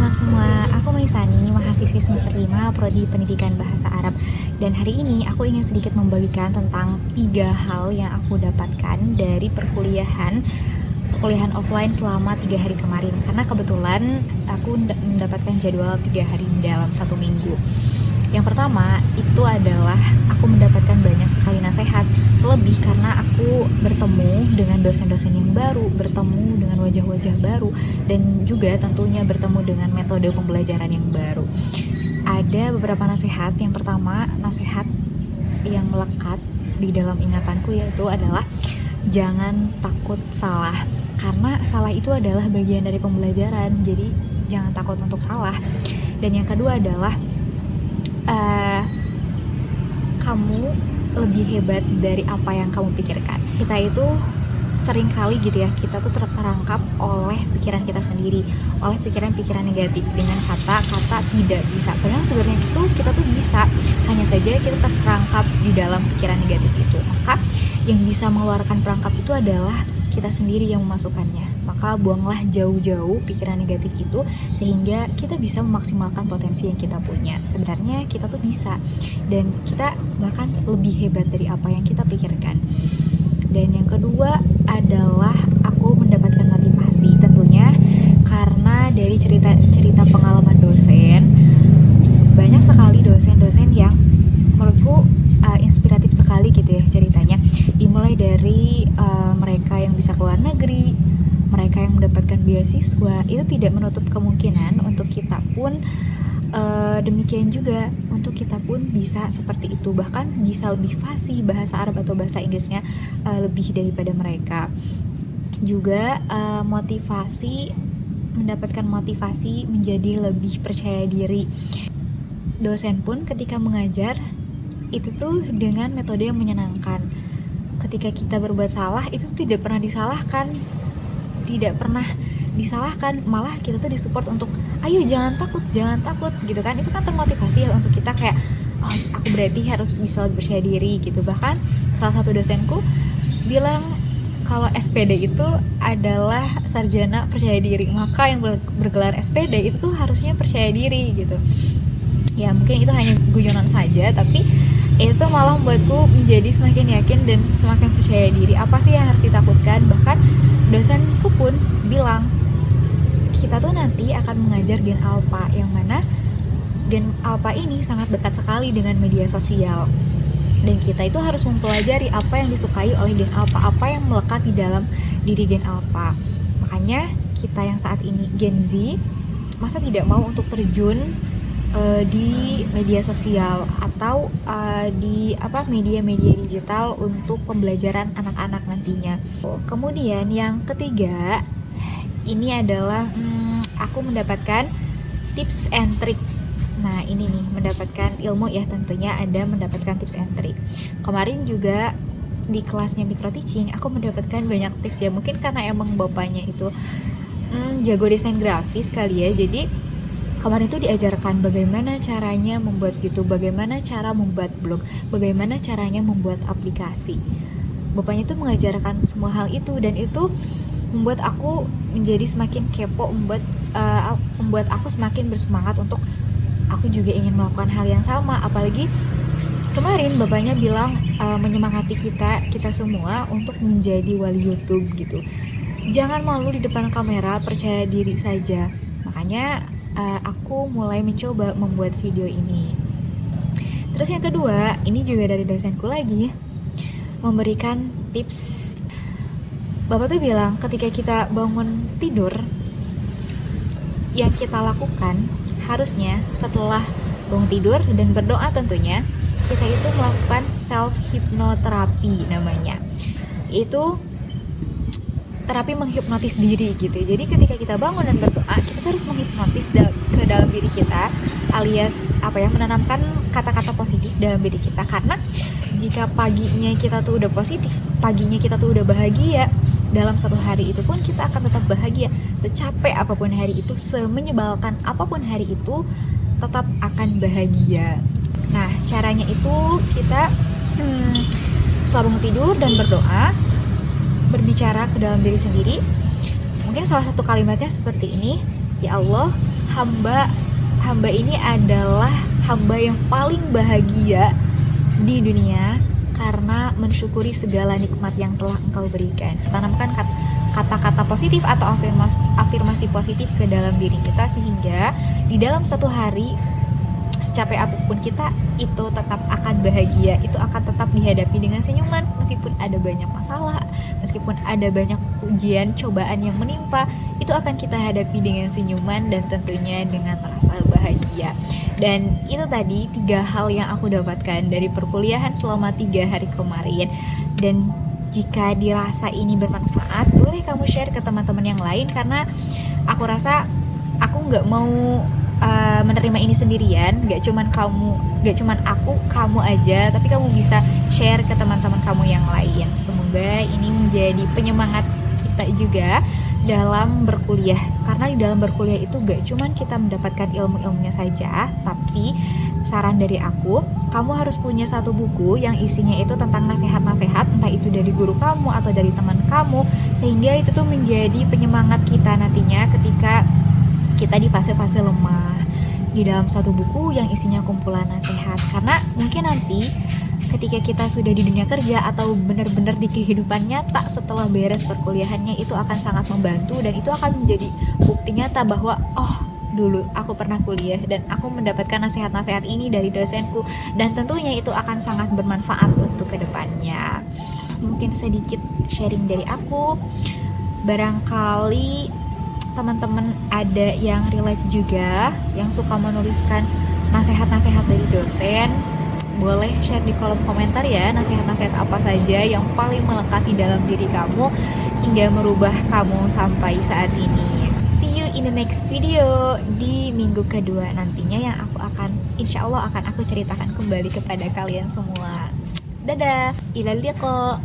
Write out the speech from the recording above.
teman-teman semua, aku Maisani, mahasiswi semester 5 Prodi Pendidikan Bahasa Arab. Dan hari ini aku ingin sedikit membagikan tentang 3 hal yang aku dapatkan dari perkuliahan offline selama 3 hari kemarin. Karena kebetulan aku mendapatkan jadwal 3 hari dalam 1 minggu. Yang pertama itu adalah aku mendapatkan banyak sekali nasihat, lebih karena aku bertemu dengan dosen-dosen yang baru, bertemu dengan wajah-wajah baru, dan juga tentunya bertemu dengan metode pembelajaran yang baru. Ada beberapa nasihat. Yang pertama, nasihat yang melekat di dalam ingatanku yaitu adalah jangan takut salah, karena salah itu adalah bagian dari pembelajaran, jadi jangan takut untuk salah. Dan yang kedua adalah kamu lebih hebat dari apa yang kamu pikirkan. Kita itu sering kali gitu ya, kita tuh terperangkap oleh pikiran kita sendiri, oleh pikiran-pikiran negatif dengan kata-kata tidak bisa. Padahal sebenarnya itu kita tuh bisa, hanya saja kita terperangkap di dalam pikiran negatif itu. Maka yang bisa mengeluarkan perangkap itu adalah kita sendiri yang memasukkannya. Maka buanglah jauh-jauh pikiran negatif itu sehingga kita bisa memaksimalkan potensi yang kita punya. Sebenarnya kita tuh bisa, dan kita bahkan lebih hebat dari apa yang kita pikirkan. Dan yang kedua adalah aku mendapatkan motivasi, tentunya karena dari cerita pengalaman dosen. Banyak sekali dosen-dosen yang menurutku inspiratif sekali gitu ya ceritanya. Dimulai dari mereka yang bisa keluar negeri, mereka yang mendapatkan beasiswa, itu tidak menutup kemungkinan untuk kita pun demikian juga, untuk kita pun bisa seperti itu, bahkan bisa lebih fasih bahasa Arab atau bahasa Inggrisnya lebih daripada mereka. Juga mendapatkan motivasi menjadi lebih percaya diri. Dosen pun ketika mengajar itu tuh dengan metode yang menyenangkan. Ketika kita berbuat salah itu tidak pernah disalahkan, malah kita tuh disupport untuk ayo jangan takut gitu kan. Itu kan termotivasi ya untuk kita kayak oh, aku berarti harus bisa lebih percaya diri gitu. Bahkan salah satu dosenku bilang kalau SPD itu adalah sarjana percaya diri, maka yang bergelar SPD itu tuh harusnya percaya diri gitu. Ya mungkin itu hanya guyonan saja, tapi itu malah membuatku menjadi semakin yakin dan semakin percaya diri. Apa sih yang harus ditakutkan? Bahkan dosenku pun bilang kita tuh nanti akan mengajar Gen Alpha, yang mana Gen Alpha ini sangat dekat sekali dengan media sosial, dan kita itu harus mempelajari apa yang disukai oleh Gen Alpha, apa yang melekat di dalam diri Gen Alpha. Makanya kita yang saat ini Gen Z, masa tidak mau untuk terjun di media sosial atau di media-media digital untuk pembelajaran anak-anak nantinya. Kemudian yang ketiga, ini adalah aku mendapatkan tips and trick. Nah ini nih, mendapatkan ilmu ya, tentunya ada mendapatkan tips and trick. Kemarin juga di kelasnya micro teaching aku mendapatkan banyak tips ya, mungkin karena emang bapaknya itu jago desain grafis kali ya. Jadi kemarin itu diajarkan bagaimana caranya membuat gitu, bagaimana cara membuat blog, bagaimana caranya membuat aplikasi. Bapaknya itu mengajarkan semua hal itu, dan itu membuat aku menjadi semakin kepo, membuat aku semakin bersemangat untuk aku juga ingin melakukan hal yang sama. Apalagi kemarin bapaknya bilang menyemangati kita semua untuk menjadi wali YouTube gitu. Jangan malu di depan kamera, percaya diri saja. Makanya aku mulai mencoba membuat video ini. Terus yang kedua, ini juga dari dosenku lagi, memberikan tips. Bapak tuh bilang ketika kita bangun tidur, yang kita lakukan harusnya setelah bangun tidur dan berdoa tentunya, kita itu melakukan self hypnotherapy namanya. Itu terapi menghipnotis diri gitu. Jadi ketika kita bangun dan berdoa, kita harus menghipnotis ke dalam diri kita, alias menanamkan kata-kata positif dalam diri kita. Karena jika paginya kita tuh udah positif, paginya kita tuh udah bahagia, dalam satu hari itu pun kita akan tetap bahagia. Secapek apapun hari itu, semenyebalkan apapun hari itu, tetap akan bahagia. Nah caranya itu kita setelah bangun tidur dan berdoa, berbicara ke dalam diri sendiri. Mungkin salah satu kalimatnya seperti ini, ya Allah, hamba ini adalah hamba yang paling bahagia di dunia karena mensyukuri segala nikmat yang telah Engkau berikan. Tanamkan kata-kata positif atau afirmasi positif ke dalam diri kita, sehingga di dalam satu hari secapek apapun kita itu tetap akan bahagia, itu akan tetap dihadapi dengan senyuman meskipun ada banyak masalah, meskipun ada banyak ujian, cobaan yang menimpa, itu akan kita hadapi dengan senyuman dan tentunya dengan rasa bahagia. Dan itu tadi 3 hal yang aku dapatkan dari perkuliahan selama 3 hari kemarin. Dan jika dirasa ini bermanfaat, boleh kamu share ke teman-teman yang lain, karena aku rasa aku nggak mau menerima ini sendirian. Gak cuman aku, kamu aja, tapi kamu bisa share ke teman-teman kamu yang lain. Semoga ini menjadi penyemangat kita juga dalam berkuliah, karena di dalam berkuliah itu gak cuman kita mendapatkan ilmu-ilmunya saja, tapi saran dari aku, kamu harus punya satu buku yang isinya itu tentang nasihat-nasihat, entah itu dari guru kamu atau dari teman kamu, sehingga itu tuh menjadi penyemangat kita nantinya ketika kita di fase-fase lemah. Di dalam satu buku yang isinya kumpulan nasihat, karena mungkin nanti ketika kita sudah di dunia kerja atau benar-benar di kehidupan nyata setelah beres perkuliahannya, itu akan sangat membantu dan itu akan menjadi bukti nyata bahwa dulu aku pernah kuliah dan aku mendapatkan nasihat-nasihat ini dari dosenku, dan tentunya itu akan sangat bermanfaat untuk kedepannya. Mungkin sedikit sharing dari aku, barangkali teman-teman ada yang relate juga, yang suka menuliskan nasihat-nasihat dari dosen, boleh share di kolom komentar ya, nasihat-nasihat apa saja yang paling melekat di dalam diri kamu hingga merubah kamu sampai saat ini. See you in the next video di minggu kedua nantinya, yang insya Allah akan aku ceritakan kembali kepada kalian semua. Dadah, ilal liqa.